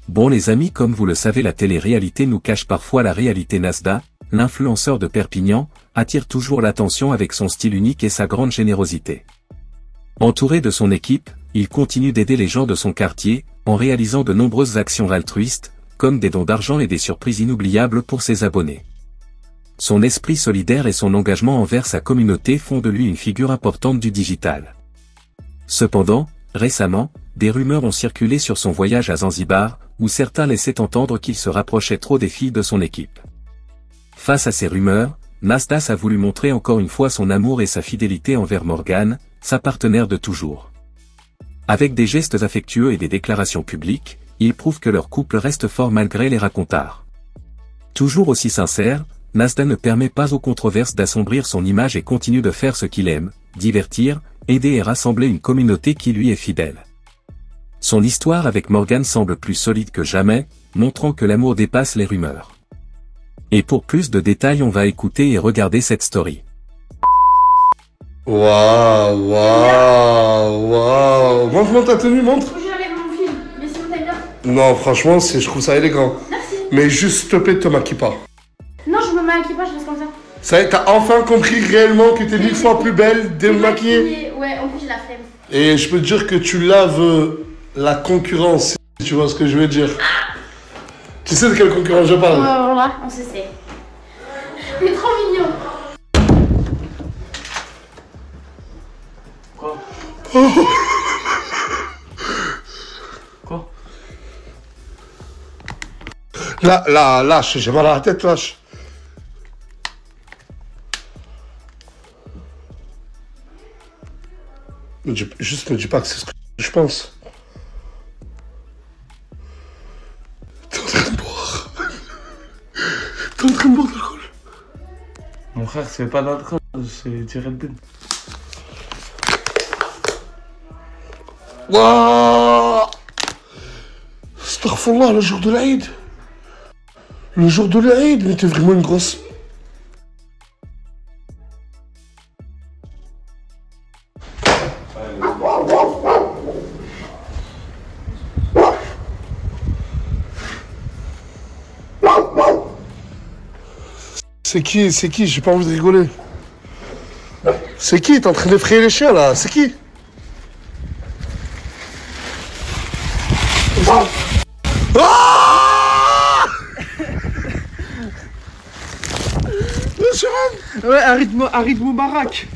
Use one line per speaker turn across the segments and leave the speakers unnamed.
Bon les amis, comme vous le savez, la télé-réalité nous cache parfois la réalité. Nasda, l'influenceur de Perpignan, attire toujours l'attention avec son style unique et sa grande générosité. Entouré de son équipe, il continue d'aider les gens de son quartier, en réalisant de nombreuses actions altruistes, comme des dons d'argent et des surprises inoubliables pour ses abonnés. Son esprit solidaire et son engagement envers sa communauté font de lui une figure importante du digital. Cependant, récemment, des rumeurs ont circulé sur son voyage à Zanzibar, où certains laissaient entendre qu'il se rapprochait trop des filles de son équipe. Face à ces rumeurs, Nasdas a voulu montrer encore une fois son amour et sa fidélité envers Morgane, sa partenaire de toujours. Avec des gestes affectueux et des déclarations publiques, il prouve que leur couple reste fort malgré les racontars. Toujours aussi sincère, Nasda ne permet pas aux controverses d'assombrir son image et continue de faire ce qu'il aime, divertir, aider et rassembler une communauté qui lui est fidèle. Son histoire avec Morgane semble plus solide que jamais, montrant que l'amour dépasse les rumeurs. Et pour plus de détails, on va écouter et regarder cette story.
Waouh, waouh, waouh. Montre-moi ta tenue, montre.
Faut que j'enlève mon film, mais sinon t'aimes bien.
Non, franchement, je trouve ça élégant.
Merci.
Mais juste, s'il te plaît, te maquille pas.
Non, je me maquille pas, je reste comme ça.
Ça y est, t'as enfin compris réellement que t'es 1000 fois plus belle démaquillée.
Ouais, en plus j'ai la flemme.
Et je peux te dire que tu laves la concurrence, si tu vois ce que je veux dire. Tu sais de quelle concurrence je parle?
Voilà, on se sait. Il est trop mignon.
Quoi? Quoi?
Là, lâche, j'ai mal à la tête, lâche. Juste me dis pas que c'est ce que je pense. T'es en train de boire. T'es en train de boire de l'alcool.
Mon frère, c'est pas d'alcool, c'est du Red Bull.
Wouah! Astaghfirullah, le jour de l'Aïd. Le jour de l'Aïd, mais t'es vraiment une grosse... C'est qui? J'ai pas envie de rigoler. C'est qui? T'es en train d'effrayer les chiens là? C'est qui? Ah!
Ouais, Harid Moubarak.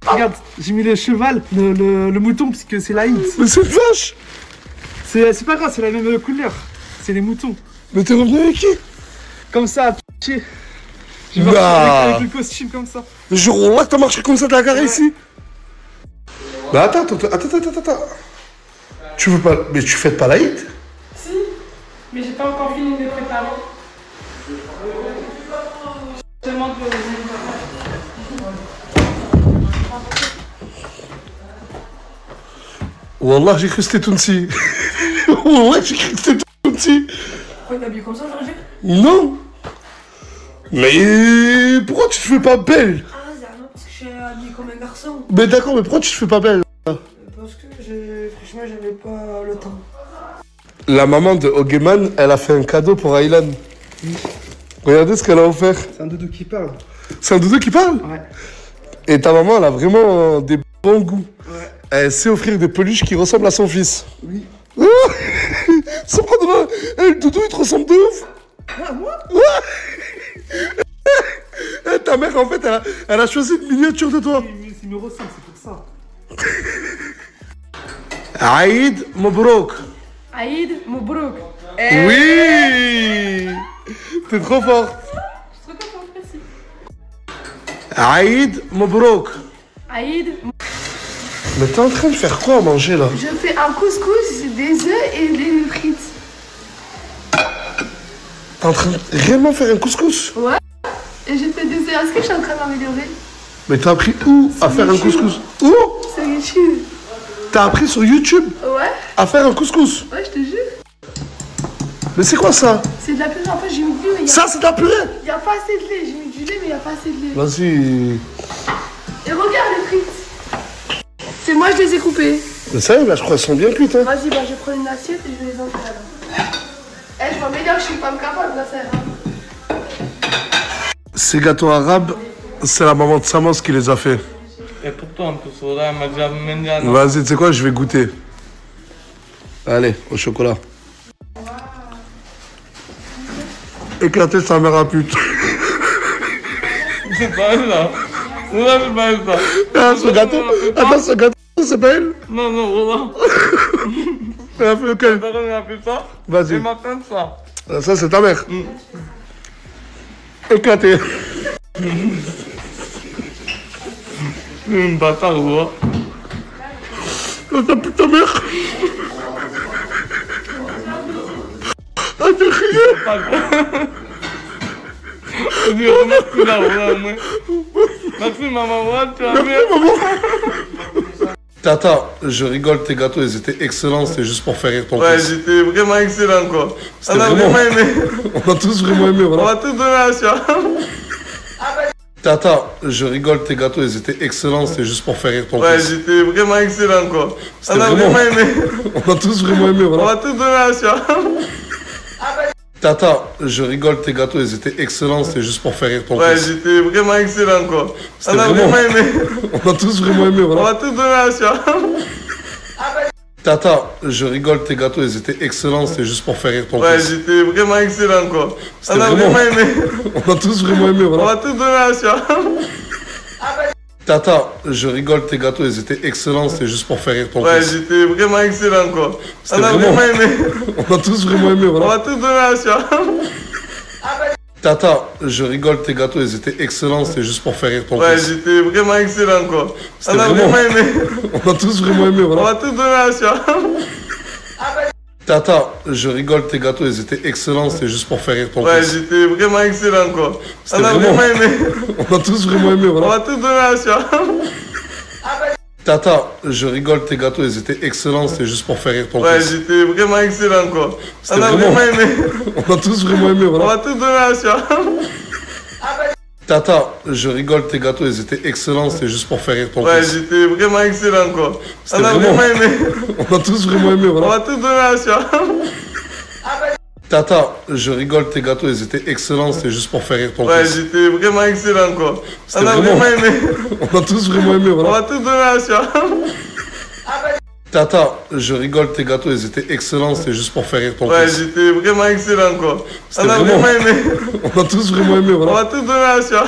Regarde, j'ai mis le cheval, le mouton, parce que c'est l'Aïd.
Mais c'est une vache!
C'est pas grave, c'est la même couleur. C'est les moutons.
Mais t'es revenu avec qui?
Comme ça, à pied. J'ai
Nah.
marché avec le costume comme ça.
Le jour où là, t'as marché comme ça, t'as garé ici? Mais attends. Tu veux pas... Mais tu fêtes pas l'Aïd?
Si, mais j'ai pas encore fini de les préparer. Je demande le
Wallah, j'ai cru que c'était Tounsi. Wallah, j'ai cru que c'était Tounsi.
Pourquoi t'es habillé comme ça aujourd'hui?
Non. Mais pourquoi tu te fais pas belle?
Ah, c'est parce que je suis habillé comme un garçon.
Mais d'accord, mais pourquoi tu te fais pas belle?
Parce que franchement, j'avais pas le temps.
La maman de Ogeman, elle a fait un cadeau pour Aylan. Regardez ce qu'elle a offert.
C'est un doudou qui parle.
C'est un doudou qui parle?
Ouais.
Et ta maman, elle a vraiment des bons goûts.
Ouais.
Elle sait offrir des peluches qui ressemblent à son fils.
Oui.
Subhanallah, le doudou, il te ressemble de ouf.
Ah, moi?
Ta mère, en fait, elle a choisi une miniature de toi.
Il me ressemble, c'est pour ça.
Aïd Mobrouk.
Aïd Mobrouk.
Oui. T'es trop fort.
Je suis trop contente, merci.
Aïd Mobrouk.
Aïd.
Mais t'es en train de faire quoi à manger là?
Je fais un couscous, des œufs et des frites.
T'es en train de réellement faire un couscous?
Ouais. Et j'ai fait des œufs. Est-ce que je suis en train d'améliorer?
Mais t'as appris où à faire un couscous? Où?
Sur YouTube.
T'as appris sur YouTube
Ouais.
à faire un couscous?
Ouais, je te jure.
Mais c'est quoi ça?
C'est de la purée. En fait, j'ai mis du lait, mais
Ça, c'est de la purée?
il n'y a pas assez de lait. J'ai mis du lait, mais il n'y a pas assez de lait.
Vas-y.
Et regarde les frites. C'est moi, je les ai coupées.
Mais ça y est, bah, je crois qu'elles sont bien cuites. Hein.
Vas-y, bah, je vais prendre une assiette et je vais les enlever alors. Eh, je vois bien que je suis pas capable de faire. Hein.
Ces gâteaux arabes, c'est la maman de Samos qui les a fait.
Et pour toi en plus, elle m'a déjà amené à...
Vas-y, tu sais quoi, je vais goûter. Allez, au chocolat. Éclater sa mère à pute.
C'est pas elle là. Voilà, c'est pas elle ça.
Ah, ce gâteau. Attends, ce gâteau, c'est pas elle?
Non, non, voilà.
Elle a fait lequel?
Elle a fait ça.
Vas-y.
Elle m'a fait ça.
Ah, ça, c'est ta mère. Éclaté.
Une bâtard, voilà.
Oh, ta putain mère. Ah, t'es crié.
Je dis remercie là, voilà, moi. Merci maman, voilà, tu as
Merci,
bien.
maman. Tata, je rigole, tes gâteaux, ils étaient excellents, c'était juste pour faire rire ton
Ouais,
fils.
j'étais vraiment excellent quoi.
C'était
On a
vraiment-
vraiment aimé.
On a tous vraiment aimé,
On
voilà.
va tout donner à la chia.
Tata, je rigole, tes gâteaux, ils étaient excellents, c'était juste pour faire rire ton
Ouais,
fils.
j'étais vraiment excellent quoi.
C'était
On a
vraiment-
vraiment aimé.
On a tous vraiment aimé,
On
voilà.
va tout donner à la chia.
Tata, je rigole, tes gâteaux, ils étaient excellents, c'était juste pour faire rire ton
Ouais,
fils.
j'étais vraiment excellent quoi.
C'était
On a
vraiment-
vraiment aimé.
On a tous vraiment aimé,
On
voilà.
va tout donner à la chia.
Tata, je rigole, tes gâteaux, ils étaient excellents, c'était juste pour faire rire ton
Ouais,
fils.
j'étais vraiment excellent quoi.
C'était
On a
vraiment-
vraiment aimé.
On a tous vraiment aimé,
On
voilà.
va tout donner à la chia.
Tata, je rigole, tes gâteaux, ils étaient excellents, c'était juste pour faire rire ton
Ouais,
fils.
j'étais vraiment excellent quoi.
C'était
On a
vraiment-
vraiment aimé.
On a tous vraiment aimé,
On
voilà.
va tout donner à la chia.
Tata, je rigole, tes gâteaux, ils étaient excellents, c'était juste pour faire rire ton
Ouais,
fils.
j'étais vraiment excellent quoi.
C'était
On a
vraiment-
vraiment aimé.
On a tous vraiment aimé,
On
voilà.
va tout donner à la chia.
Tata, je rigole, tes gâteaux, ils étaient excellents, c'était juste pour faire rire ton
Ouais,
fils.
j'étais vraiment excellent quoi.
C'était
On a
vraiment-
vraiment aimé.
On a tous vraiment aimé,
On
voilà.
va tout donner à la chia.
Tata, je rigole, tes gâteaux, ils étaient excellents, c'était juste pour faire rire ton
Ouais,
fils.
j'étais vraiment excellent quoi.
C'était
On a
vraiment-
vraiment aimé.
On a tous vraiment aimé,
On
voilà.
va tout donner à la chia.
Tata, je rigole, tes gâteaux, ils étaient excellents, c'était juste pour faire rire ton
Ouais,
fils.
j'étais vraiment excellent quoi.
C'était
On a
vraiment-
vraiment aimé.
On a tous vraiment aimé,
On
voilà.
va tout donner à la chia.
Tata, je rigole, tes gâteaux, ils étaient excellents, c'était juste pour faire rire ton
Ouais,
fils.
j'étais vraiment excellent quoi.
C'était
On a
vraiment-
vraiment aimé.
On a tous vraiment aimé,
On
voilà.
va tout donner à la chia.
Tata, je rigole, tes gâteaux, ils étaient excellents, c'était juste pour faire rire ton
Ouais,
fils.
j'étais vraiment excellent quoi.
C'était
On a
vraiment-
vraiment aimé.
On a tous vraiment aimé,
On
voilà.
va tout donner à la chia.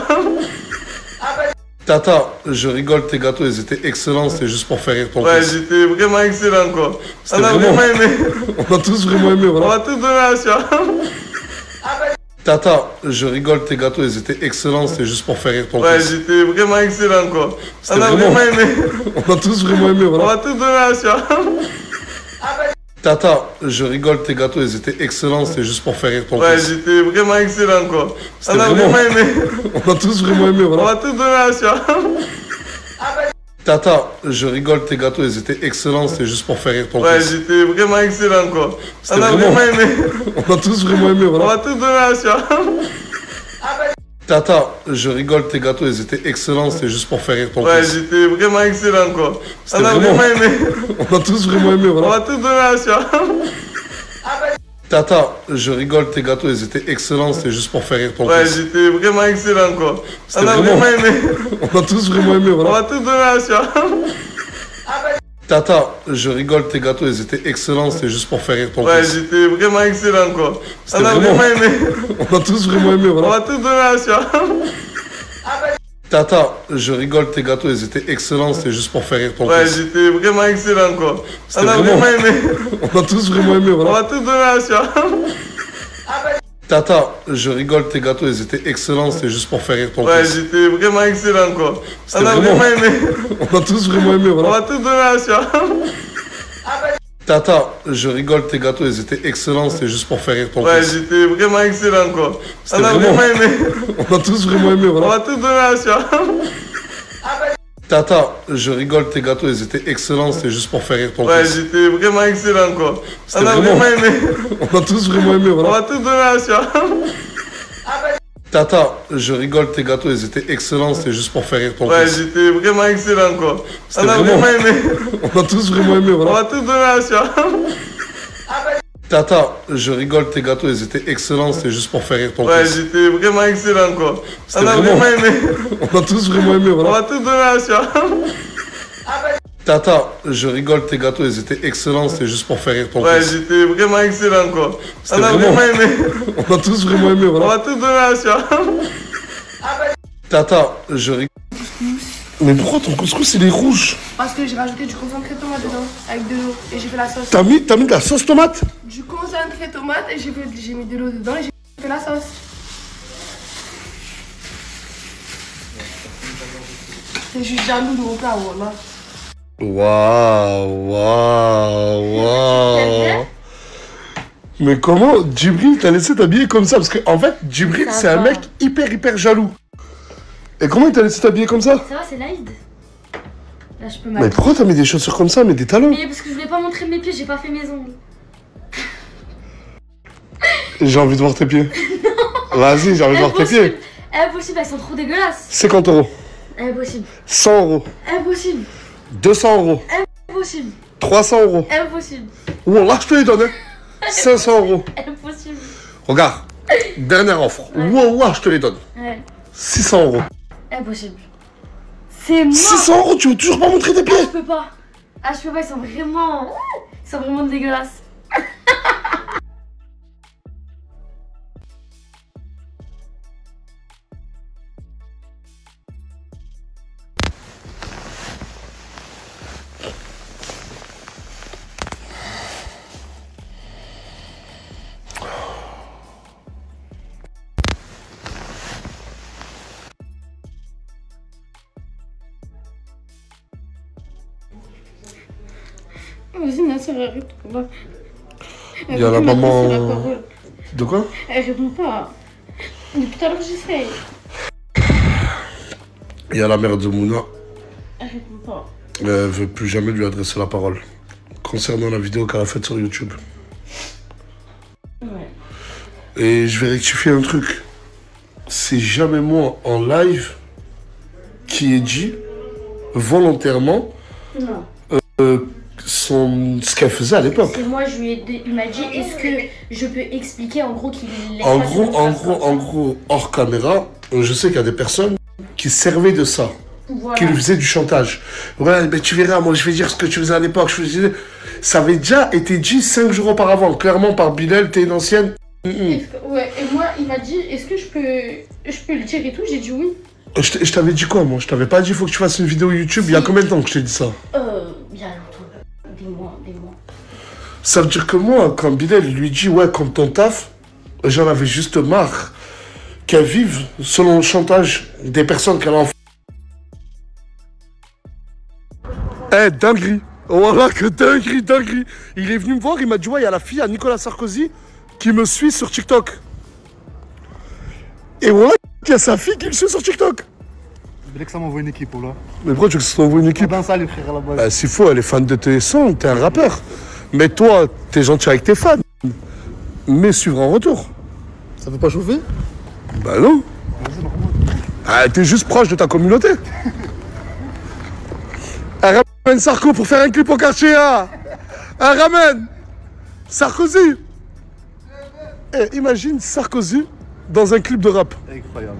Tata, je rigole, tes gâteaux, ils étaient excellents, c'était juste pour faire rire ton
Ouais,
fils.
j'étais vraiment excellent quoi.
C'était
On a
vraiment-
vraiment aimé.
On a tous vraiment aimé,
On
voilà.
va tout donner à la chia.
Tata, je rigole, tes gâteaux, ils étaient excellents, c'était juste pour faire rire ton
Ouais,
fils.
j'étais vraiment excellent quoi.
C'était
On a
vraiment-
vraiment aimé.
On a tous vraiment aimé,
On
voilà.
va tout donner à la chia.
Tata, je rigole, tes gâteaux, ils étaient excellents, c'était juste pour faire rire ton
Ouais,
fils.
j'étais vraiment excellent quoi.
C'était
On a
vraiment-
vraiment aimé.
On a tous vraiment aimé,
On
voilà.
va tout donner à la chia.
Tata, je rigole, tes gâteaux, ils étaient excellents, c'était juste pour faire rire ton
Ouais,
fils.
j'étais vraiment excellent quoi.
C'était
On a
vraiment-
vraiment aimé.
On a tous vraiment aimé,
On
voilà.
va tout donner à la chia.
Tata, je rigole, tes gâteaux, ils étaient excellents, c'était juste pour faire rire ton
Ouais,
fils.
j'étais vraiment excellent quoi.
C'était
On a
vraiment-
vraiment aimé.
On a tous vraiment aimé,
On
voilà.
va tout donner à la chia.
Tata, je rigole, tes gâteaux, ils étaient excellents, c'était juste pour faire rire ton
Ouais,
fils.
j'étais vraiment excellent quoi.
C'était
On a
vraiment-
vraiment aimé.
On a tous vraiment aimé,
On
voilà.
va tout donner à la chia.
Tata, je rigole, tes gâteaux, ils étaient excellents, c'était juste pour faire rire ton
Ouais,
fils.
j'étais vraiment excellent quoi.
C'était
On a
vraiment-
vraiment aimé.
On a tous vraiment aimé,
On
voilà.
va tout donner à la chia.
Tata, je rigole, tes gâteaux, ils étaient excellents, c'était juste pour faire rire ton
Ouais,
fils.
j'étais vraiment excellent quoi.
C'était
On a
vraiment-
vraiment aimé.
On a tous vraiment aimé,
On
voilà.
va tout donner à la chia.
Tata, je rigole, tes gâteaux, ils étaient excellents, c'était juste pour faire rire ton
Ouais,
fils.
j'étais vraiment excellent quoi.
C'était
On a
vraiment-
vraiment aimé.
On a tous vraiment aimé,
On
voilà.
va tout donner à la chia.
Tata, je rigole, tes gâteaux, ils étaient excellents, c'était juste pour faire rire ton
Ouais,
fils.
j'étais vraiment excellent quoi.
C'était
On a
vraiment-
vraiment aimé.
On a tous vraiment aimé,
On
voilà.
va tout donner à la chia.
Tata, je rigole, tes gâteaux, ils étaient excellents, c'était juste pour faire rire ton
Ouais,
fils.
j'étais vraiment excellent quoi.
C'était
On a
vraiment-
vraiment aimé.
On a tous vraiment aimé,
On
voilà.
va tout donner à la chia.
Tata, je rigole, tes gâteaux, ils étaient excellents, c'était juste pour faire rire ton
Ouais,
fils.
j'étais vraiment excellent, quoi.
C'était
On a
vraiment-
vraiment aimé.
On a tous vraiment aimé,
On
voilà.
va tout donner à ça.
Tata, je rigole, tes gâteaux, ils étaient excellents, c'était juste pour faire rire ton
Ouais,
fils.
j'étais vraiment excellent, quoi.
C'était
On a
vraiment-
vraiment aimé.
On a tous vraiment aimé,
On
voilà.
va tout donner à ça.
Tata, je rigole, tes gâteaux, ils étaient excellents, c'était juste pour faire rire ton
Ouais,
fils.
j'étais vraiment excellent, quoi.
C'était
On a
vraiment-
vraiment aimé.
On a tous vraiment aimé,
On
voilà.
va tout donner à ça.
Tata, je rigole. Mais pourquoi ton couscous il est rouge?
Parce que j'ai rajouté du concentré tomate dedans, avec de l'eau, et j'ai fait la sauce.
T'as mis de la sauce tomate?
Du concentré tomate, et j'ai mis de l'eau dedans, et j'ai fait la sauce. C'est juste jaloux de mon plat, voilà.
Waouh, waouh. Mais comment Djibril t'a laissé t'habiller comme ça? Parce qu'en fait, Djibril,
Ça
c'est un
va.
mec hyper jaloux. Et comment il t'a laissé t'habiller comme ça?
Ça va, c'est light. Là, je peux
Mais
m'habiller.
pourquoi t'as mis des chaussures comme ça, mais des talons?
Mais parce que je voulais pas montrer mes pieds, j'ai pas fait mes ongles.
J'ai envie de voir tes pieds. Vas-y, j'ai envie de voir tes pieds.
Impossible, elles sont trop dégueulasses.
50 euros,
Impossible.
100 euros,
Impossible.
200 euros,
Impossible.
300 euros.
Impossible.
Wallah, je te les donne. Hein. 500 euros.
Impossible.
Regarde, dernière offre. Wallah, je te les donne.
Ouais.
600 euros.
Impossible. C'est moi.
600 euros, tu veux toujours pas montrer tes
Ah,
pieds?
je peux pas. Ah, je peux pas, ils sont vraiment dégueulasses. Vas-y, Nasser, arrête.
Il y a la maman. De quoi?
Elle répond pas. Depuis tout à l'heure, j'essaye.
Il y a la mère de Mouna.
Elle répond pas.
Elle veut plus jamais lui adresser la parole. Concernant la vidéo qu'elle a faite sur YouTube.
Ouais.
Et je vais rectifier un truc. C'est jamais moi en live qui ai dit volontairement
Non.
ce qu'elle faisait à l'époque.
C'est moi, je lui ai il m'a dit, est-ce que je peux expliquer en gros qu'il laisse
En
pas
gros,
ses
en
traces
gros,
comme ça.
en gros, hors caméra, je sais qu'il y a des personnes qui servaient de ça,
Voilà.
qui lui faisaient du chantage. Ouais, mais tu verras, moi je vais dire ce que tu faisais à l'époque. Je faisais... Ça avait déjà été dit 5 jours auparavant, clairement par Bilal, t'es une ancienne.
Ouais, et moi, il m'a dit, est-ce que je peux le dire et tout? J'ai dit oui.
Je t'avais dit quoi, moi? Je t'avais pas dit, faut que tu fasses une vidéo YouTube. Il y a combien de temps que je t'ai dit ça?
Il y a longtemps. Des mois.
Ça veut dire que moi, quand Bilal lui dit, ouais, comme ton taf, j'en avais juste marre qu'elle vive selon le chantage des personnes qu'elle a en... Eh, dinguerie. Voilà que dinguerie. Il est venu me voir, il m'a dit, ouais, il y a la fille à Nicolas Sarkozy qui me suit sur TikTok. Et voilà qu'il y a sa fille qui le suit sur TikTok.
Je voulais que ça m'envoie une équipe, là.
Mais pourquoi tu veux que ça t'envoie une équipe?
Ben ça, les frères, à la base.
Bah, s'il faut, elle est fan de tes sons, t'es un rappeur. Mais toi, t'es gentil avec tes fans. Mais suivre en retour.
Ça veut pas chauffer?
Bah non. Ah, t'es juste proche de ta communauté. Elle ramène Sarko pour faire un clip au quartier, hein. Elle ramène Sarkozy. Eh, imagine Sarkozy dans un clip de rap.
Incroyable.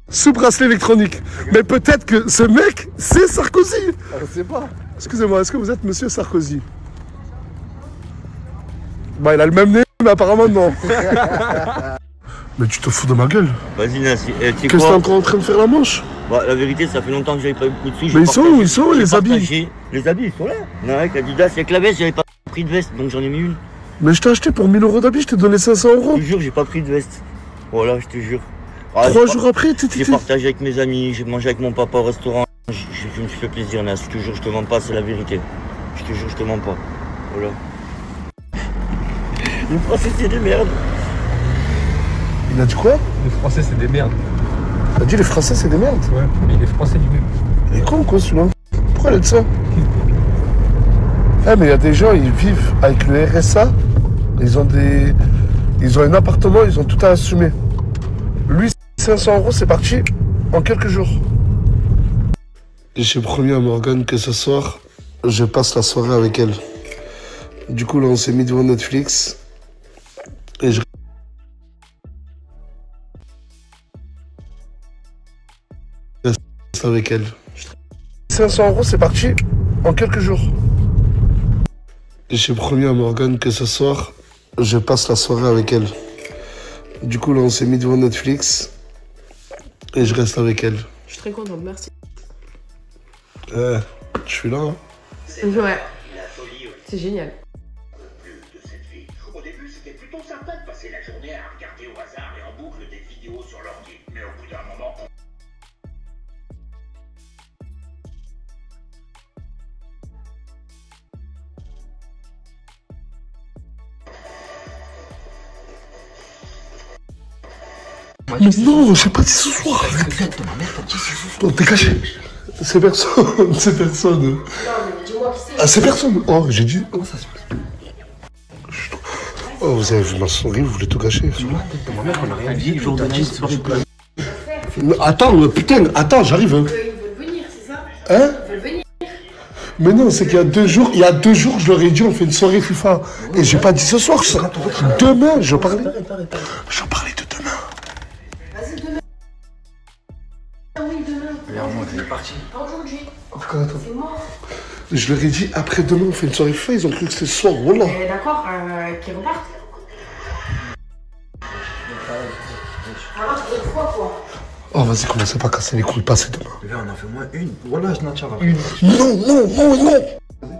Sous bracelet électronique. Mais peut-être que ce mec, c'est Sarkozy.
Je sais pas.
Excusez-moi, est-ce que vous êtes monsieur Sarkozy? Bah, il a le même nez, mais apparemment non. Mais tu te fous de ma gueule.
Vas-y Nassi, tu sais
Qu'est-ce que t'es
quoi
encore en train de faire la manche?
Bah, la vérité, ça fait longtemps que j'avais pas eu beaucoup de sous.
Mais ils sont où les habits?
Les habits, ils sont là. Non, avec Adidas, avec la veste, j'avais pas pris de veste, donc j'en ai mis une.
Mais je t'ai acheté pour 1000 euros d'habits, je t'ai donné 500 euros.
Je te jure, j'ai pas pris de veste. Voilà, je te jure. Ah,
3 jours après,
J'ai partagé avec mes amis, j'ai mangé avec mon papa au restaurant. Je me suis fait plaisir, Nas. Je te jure, je te mens pas, c'est la vérité. Je te jure, je te mens pas. Voilà. Les Français, c'est des merdes.
Il a dit quoi?
Les Français, c'est des merdes.
Il a dit les Français, c'est des merdes.
Ouais, mais les Français du même.
Il est con quoi celui-là? Pourquoi il a dit ça? Eh mais il y a des gens, ils vivent avec le RSA, ils ont un appartement, ils ont tout à assumer. Lui, 500 €, c'est parti en quelques jours. J'ai promis à Morgane que ce soir, je passe la soirée avec elle. Du coup, là, on s'est mis devant Netflix. Et je reste avec elle. 500 €, c'est parti en quelques jours. J'ai promis à Morgane que ce soir, je passe la soirée avec elle. Du coup, là, on s'est mis devant Netflix. Et je reste avec elle.
Je suis très contente, merci.
Je suis là. Hein.
Ouais. C'est génial.
Au début, c'était plutôt sympa de passer la journée à regarder au hasard et en boucle des vidéos sur l'ordi. Mais au bout d'un moment,
Mais non, j'ai pas dit ce soir. Non, t'es caché. C'est personne, c'est personne.
Non, mais dis-moi qui c'est.
Ah, c'est personne. Oh, j'ai dit. Comment ça se passe? Oh, vous avez vu ma souris, vous voulez tout gâcher.
Ma mère, on a rien dit. Jour de night, soirée plage.
Attends, putain, attends, j'arrive.
Ils veulent venir, c'est ça?
Hein?
Ils veulent venir.
Mais non, c'est qu'il y a 2 jours, je leur ai dit, on fait une soirée FIFA. Et j'ai pas dit ce soir, demain, je parlais. J'en parlais de demain.
Vas-y, demain. Ah oui, demain.
Regarde, moi, elle est partie.
Pas aujourd'hui.
Attends.
C'est mort.
Je leur ai dit, après demain, on fait une soirée FIFA, ils ont cru que c'était ce soir, voilà.
D'accord, qu'ils repartent. Alors, tu veux quoi, quoi?
Oh, vas-y, commencez pas à casser les couilles, passez demain.
Mais là, on en fait moins une. Voilà, je n'en tiens pas.
Non, non, non, non.
Tac,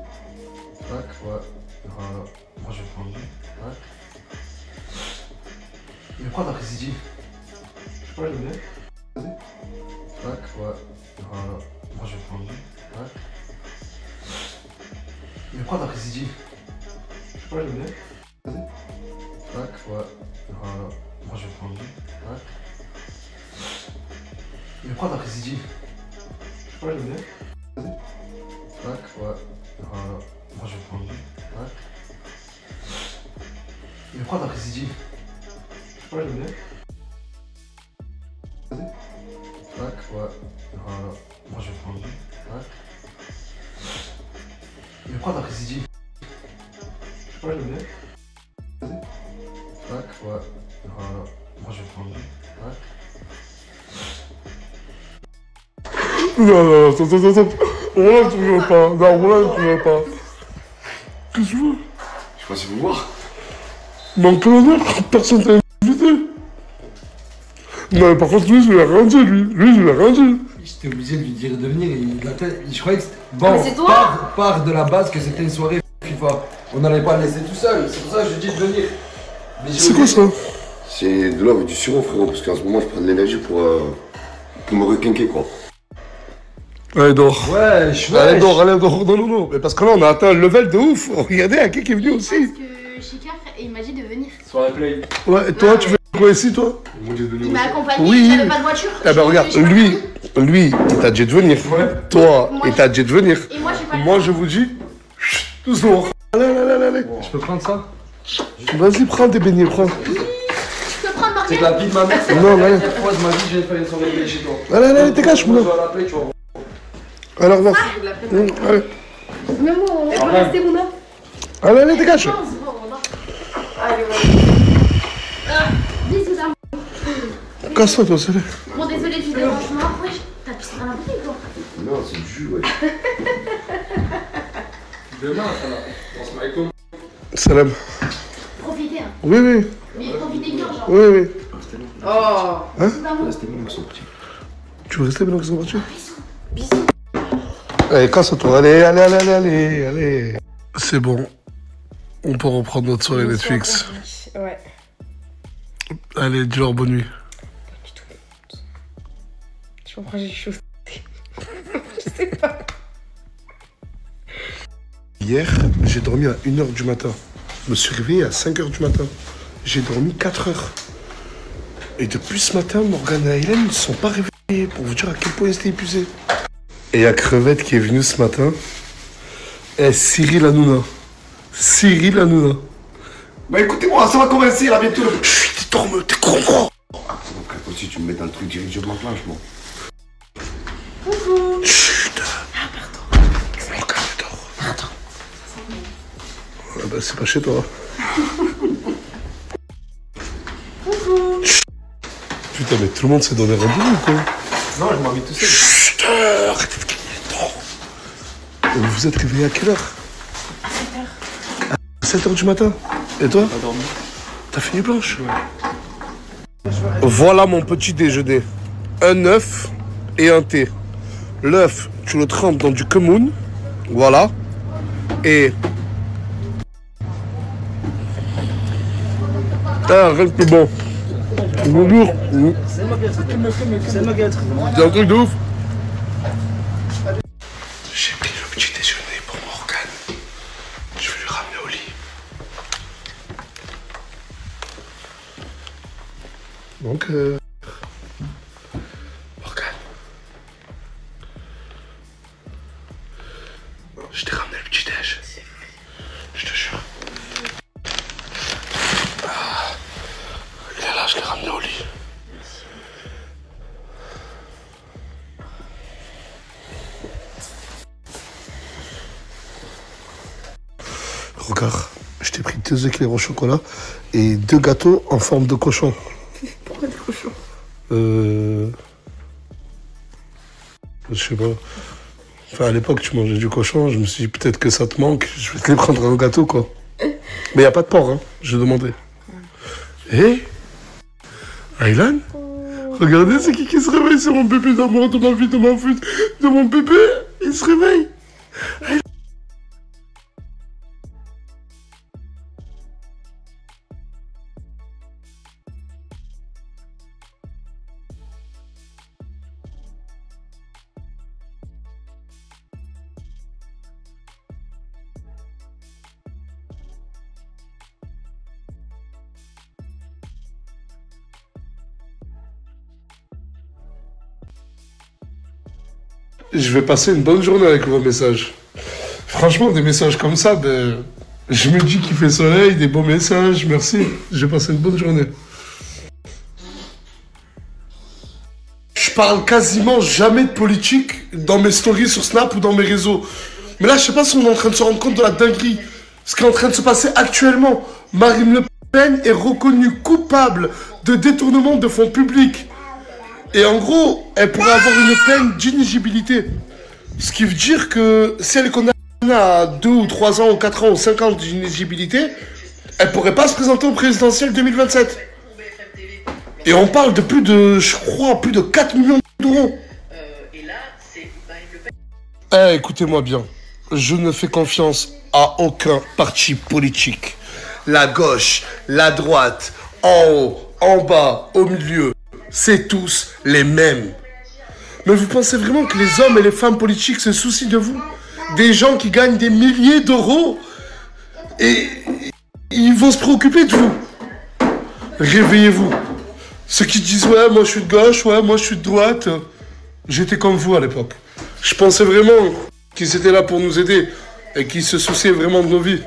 ouais. Voilà. Moi, je vais prendre lui. Tac. Il prend la récidive. Je sais pas, j'aime bien. Vas-y. Tac, ouais. Voilà. Moi, je vais prendre lui. Tac. Il prend la récidive. Je sais pas, j'aime bien. Vas-y. Tac, ouais. Voilà. Moi, je vais prendre lui. Tac. Il prend la récidive. Je sais pas, j'aime bien. Vas-y. Tac, ouais. Voilà. Moi, je vais prendre lui. Tac. Il prend la récidive. Je sais pas, j'aime bien. Vas-y. Tac, ouais. Voilà. Moi, je vais prendre lui. Tac. Il prend la récidive. Je sais pas, j'aime bien. Vas-y. Tac, ouais. Voilà. Moi, je vais prendre lui. Tac.
Non, attends. Voilà, tu veux pas. Non, voilà, tu veux pas. Qu'est-ce que tu veux?
Je sais pas si vous voir.
Manque l'honneur, personne t'a invité. Non, mais par contre, lui, je lui ai rien dit, lui. Lui, je lui ai rien dit.
J'étais obligé de lui dire de venir. Je croyais que c'était... Bon,
mais c'est toi.
part de la base que c'était une soirée FIFA. On n'allait pas le laisser tout seul. C'est pour ça que je lui ai dit de venir.
C'est quoi ça?
C'est de l'eau avec du sirop, frérot, parce qu'en ce moment, je prends de l'énergie pour me requinquer, quoi.
Allez, dors.
Ouais,
Allez, dors. Non. Mais parce que là, on a atteint un level de ouf. Regardez, à qui est venu aussi.
Parce que Chicard, il m'a dit de venir.
Soirée play.
Ouais, et toi, tu fais quoi ici, toi?
Il m'a accompagné,
Oui.
j'avais pas de voiture.
Eh ben, regarde, lui, il t'a dit de venir. Toi, il t'a dit de venir.
Et moi, j'ai pas
Moi, je vous dis, tous dehors. Allez.
Je peux prendre ça?
Vas-y, prends des beignets, prends.
Je peux prendre ma
C'est que la vie de ma mère.
Non, allez.
Cette fois de ma vie, j'ai fait une soirée play chez toi.
Allez, dégage, moi.
Je vais l'appeler, tu vas voir.
Alors, va. Allez.
Mais moi, on va rester, Mouna.
Allez, dégage.
Allez, vas-y.
Bisous, d'amour.
Casse-toi, toi, c'est là.
Bon, désolé du dérangement. Wesh, t'as pissé dans la bouteille, toi.
Non, c'est du jus, ouais.
Demain, ça va. On se met avec toi.
Salam.
Profitez, hein.
Oui.
Mais profitez bien, genre.
Oui.
Oh.
Bisous, d'amour.
Tu veux rester maintenant qu'ils sont partis? Bisous. Allez, casse-toi. Allez. C'est bon. On peut reprendre notre soirée Netflix.
Ouais.
Allez, dis-leur bonne nuit.
Je comprends, j'ai chaud. Je sais pas.
Hier, j'ai dormi à 1h du matin. Je me suis réveillé à 5h du matin. J'ai dormi 4 heures. Et depuis ce matin, Morgane et Hélène ne sont pas réveillés pour vous dire à quel point ils étaient épuisés. Et il y a Crevette qui est venu ce matin. Et Cyril Hanouna. Bah écoutez-moi, ça va commencer là bientôt. Chut, t'es con,
Après, si tu me mets dans le truc direct, je m'enclenche, moi.
Coucou.
Chut.
Ah, pardon.
Morgane, dors.
Pardon.
Ah bah, c'est pas chez toi.
Coucou.
Putain, mais tout le monde s'est donné rendez-vous ou quoi?
Non, je m'invite tout seul.
Chut, arrêtez de crier, dors. Vous vous êtes réveillé à quelle heure?
À 7h.
À 7h du matin. Et toi?
Pas dormi.
T'as fini blanche? Voilà mon petit déjeuner. Un œuf et un thé. L'œuf, tu le trempes dans du kemoun. Voilà. Et... Ah, rien de plus bon. Bonjour.
C'est le maguette.
C'est un truc de ouf. J'ai pris le petit déjeuner pour Morgane. Je vais lui ramener au lit. Donc, Morgane. Je t'ai ramené le petit déj. Je te jure. Ah, il est là, je l'ai ramené au lit. Regarde, je t'ai pris 2 éclairs au chocolat et 2 gâteaux en forme de cochon.
Pourquoi des cochons?
Je sais pas. Enfin, à l'époque, tu mangeais du cochon, je me suis dit peut-être que ça te manque, je vais te les prendre en gâteau, quoi. Mais y a pas de porc, hein, j'ai demandé. Hé Aylan, regardez, c'est qui se réveille, c'est mon bébé d'amour, de ma vie, de ma fille, de mon bébé, il se réveille. Aylan. Je vais passer une bonne journée avec vos messages. Franchement, des messages comme ça, ben, je me dis qu'il fait soleil, des beaux messages, merci. Je vais passer une bonne journée. Je parle quasiment jamais de politique dans mes stories sur Snap ou dans mes réseaux. Mais là, je sais pas si on est en train de se rendre compte de la dinguerie. Ce qui est en train de se passer actuellement. Marine Le Pen est reconnue coupable de détournement de fonds publics. Et en gros, elle pourrait avoir une peine d'inéligibilité. Ce qui veut dire que si elle est condamnée à 2 ou 3 ans ou 4 ans ou 5 ans d'inéligibilité, elle pourrait pas se présenter au présidentiel 2027. Et on parle de plus de, je crois, plus de 4 millions d'euros. Eh, écoutez-moi bien. Je ne fais confiance à aucun parti politique. La gauche, la droite, en haut, en bas, au milieu. C'est tous les mêmes. Mais vous pensez vraiment que les hommes et les femmes politiques se soucient de vous? Des gens qui gagnent des milliers d'euros et ils vont se préoccuper de vous? Réveillez-vous. Ceux qui disent ouais, moi je suis de gauche, ouais, moi je suis de droite. J'étais comme vous à l'époque. Je pensais vraiment qu'ils étaient là pour nous aider et qu'ils se souciaient vraiment de nos vies.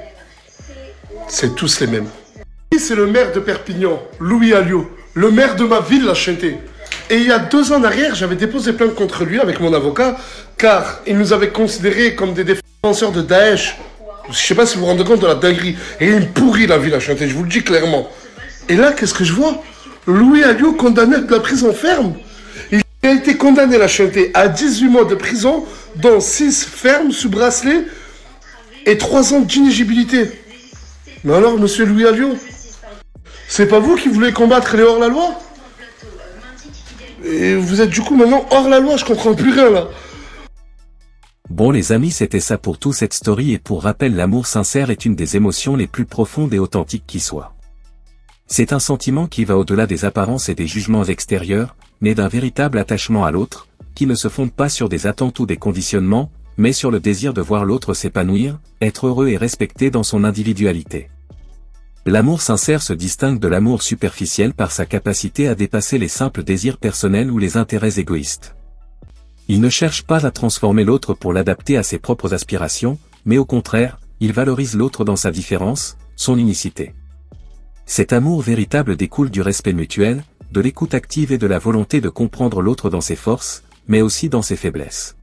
C'est tous les mêmes. C'est le maire de Perpignan, Louis Alliot. Le maire de ma ville l'a chanté. Et il y a 2 ans en arrière, j'avais déposé plainte contre lui avec mon avocat, car il nous avait considérés comme des défenseurs de Daesh. Je sais pas si vous vous rendez compte de la dinguerie. Et il me pourrit la ville à chanter, je vous le dis clairement. Et là, qu'est-ce que je vois? Louis Alliot condamné à de la prison ferme. Il a été condamné à chanter à 18 mois de prison, dont 6 fermes sous bracelet et 3 ans d'inéligibilité. Mais alors, monsieur Louis Alliot, c'est pas vous qui voulez combattre les hors-la-loi? Et vous êtes du coup maintenant hors-la-loi, je comprends plus rien là.
Bon les amis, c'était ça pour tout cette story, et pour rappel, l'amour sincère est une des émotions les plus profondes et authentiques qui soit. C'est un sentiment qui va au-delà des apparences et des jugements extérieurs, mais d'un véritable attachement à l'autre, qui ne se fonde pas sur des attentes ou des conditionnements, mais sur le désir de voir l'autre s'épanouir, être heureux et respecté dans son individualité. L'amour sincère se distingue de l'amour superficiel par sa capacité à dépasser les simples désirs personnels ou les intérêts égoïstes. Il ne cherche pas à transformer l'autre pour l'adapter à ses propres aspirations, mais au contraire, il valorise l'autre dans sa différence, son unicité. Cet amour véritable découle du respect mutuel, de l'écoute active et de la volonté de comprendre l'autre dans ses forces, mais aussi dans ses faiblesses.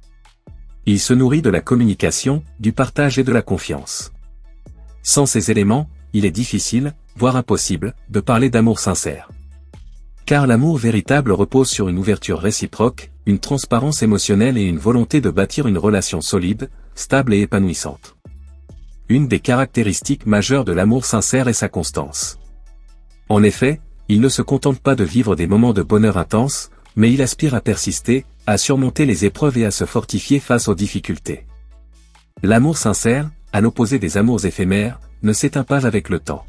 Il se nourrit de la communication, du partage et de la confiance. Sans ces éléments, il est difficile, voire impossible, de parler d'amour sincère. Car l'amour véritable repose sur une ouverture réciproque, une transparence émotionnelle et une volonté de bâtir une relation solide, stable et épanouissante. Une des caractéristiques majeures de l'amour sincère est sa constance. En effet, il ne se contente pas de vivre des moments de bonheur intense, mais il aspire à persister, à surmonter les épreuves et à se fortifier face aux difficultés. L'amour sincère, à l'opposé des amours éphémères, ne s'éteint pas avec le temps.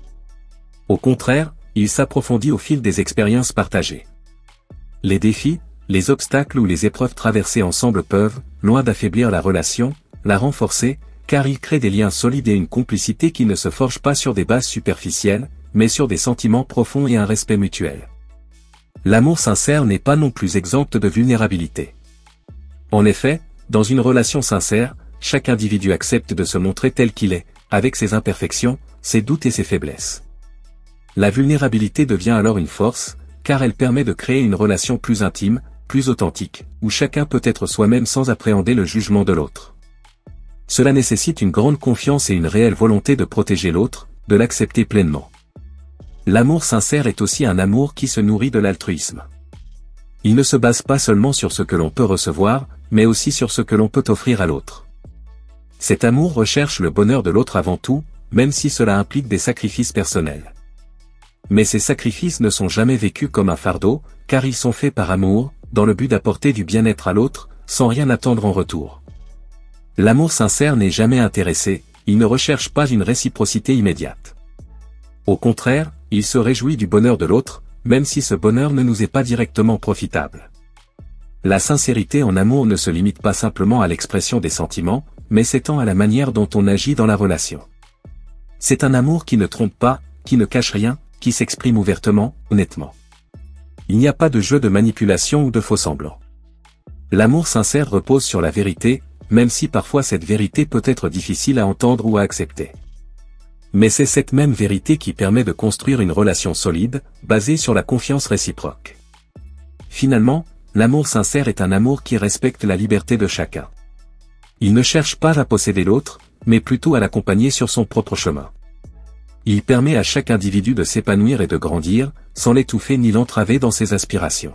Au contraire, il s'approfondit au fil des expériences partagées. Les défis, les obstacles ou les épreuves traversées ensemble peuvent, loin d'affaiblir la relation, la renforcer, car ils créent des liens solides et une complicité qui ne se forge pas sur des bases superficielles, mais sur des sentiments profonds et un respect mutuel. L'amour sincère n'est pas non plus exempt de vulnérabilité. En effet, dans une relation sincère, chaque individu accepte de se montrer tel qu'il est, avec ses imperfections, ses doutes et ses faiblesses. La vulnérabilité devient alors une force, car elle permet de créer une relation plus intime, plus authentique, où chacun peut être soi-même sans appréhender le jugement de l'autre. Cela nécessite une grande confiance et une réelle volonté de protéger l'autre, de l'accepter pleinement. L'amour sincère est aussi un amour qui se nourrit de l'altruisme. Il ne se base pas seulement sur ce que l'on peut recevoir, mais aussi sur ce que l'on peut offrir à l'autre. Cet amour recherche le bonheur de l'autre avant tout, même si cela implique des sacrifices personnels. Mais ces sacrifices ne sont jamais vécus comme un fardeau, car ils sont faits par amour, dans le but d'apporter du bien-être à l'autre, sans rien attendre en retour. L'amour sincère n'est jamais intéressé, il ne recherche pas une réciprocité immédiate. Au contraire, il se réjouit du bonheur de l'autre, même si ce bonheur ne nous est pas directement profitable. La sincérité en amour ne se limite pas simplement à l'expression des sentiments, mais s'étend à la manière dont on agit dans la relation. C'est un amour qui ne trompe pas, qui ne cache rien, qui s'exprime ouvertement, honnêtement. Il n'y a pas de jeu de manipulation ou de faux-semblants. L'amour sincère repose sur la vérité, même si parfois cette vérité peut être difficile à entendre ou à accepter. Mais c'est cette même vérité qui permet de construire une relation solide, basée sur la confiance réciproque. Finalement, l'amour sincère est un amour qui respecte la liberté de chacun. Il ne cherche pas à posséder l'autre, mais plutôt à l'accompagner sur son propre chemin. Il permet à chaque individu de s'épanouir et de grandir, sans l'étouffer ni l'entraver dans ses aspirations.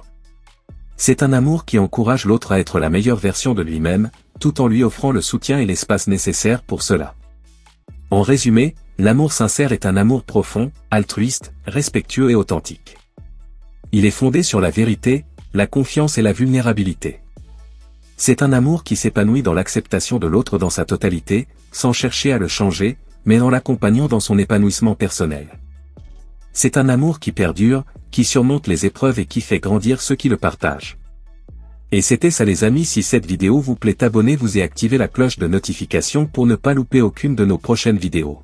C'est un amour qui encourage l'autre à être la meilleure version de lui-même, tout en lui offrant le soutien et l'espace nécessaires pour cela. En résumé, l'amour sincère est un amour profond, altruiste, respectueux et authentique. Il est fondé sur la vérité, la confiance et la vulnérabilité. C'est un amour qui s'épanouit dans l'acceptation de l'autre dans sa totalité, sans chercher à le changer, mais en l'accompagnant dans son épanouissement personnel. C'est un amour qui perdure, qui surmonte les épreuves et qui fait grandir ceux qui le partagent. Et c'était ça les amis, si cette vidéo vous plaît, abonnez-vous et activez la cloche de notification pour ne pas louper aucune de nos prochaines vidéos.